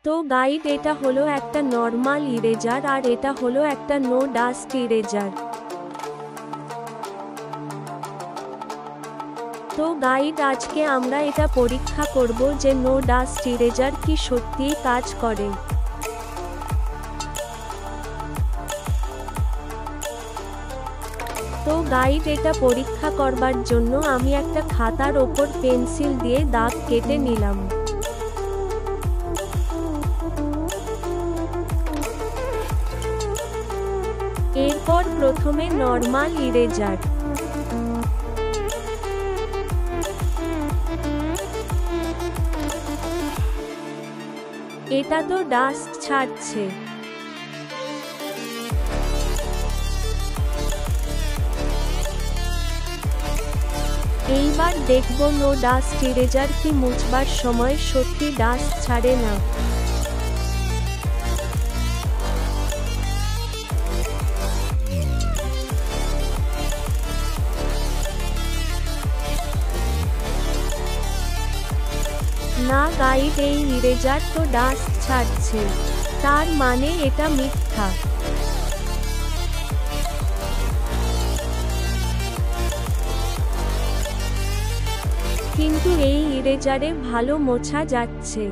তো গাইড, এটা হলো একটা নর্মাল ইরেজার আর এটা হলো একটা নো ডাস্ট ইরেজার। তো গাইড, আজকে আমরা এটা পরীক্ষা করব যে নো ডাস্ট ইরেজার কি সত্যিই কাজ করে। তো গাইড, এটা পরীক্ষা করবার জন্য আমি একটা খাতার ওপর পেন্সিল দিয়ে দাগ কেটে নিলাম। এরপর প্রথমে নর্মাল ইরেজার, এটা তো ডাস্ট ছাড়ছে। এইবার দেখব নো ডাস্ট ইরেজার কি মুছবার সময় সত্যি ডাস্ট ছাড়ে না। না গাইড, এই ইরেজার তো ডাস্ট ছাড়ছে, তার মানে এটা মিথ্যা। কিন্তু এই ইরেজারে ভালো মোছা যাচ্ছে।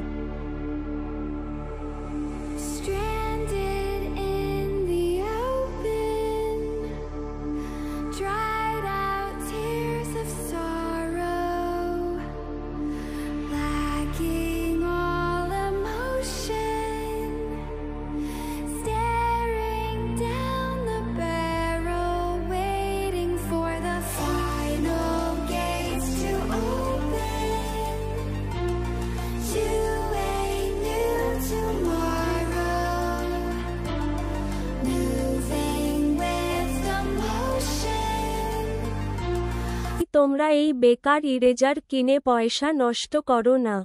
তোমরা এই বেকার ইরেজার কিনে পয়সা নষ্ট করো না।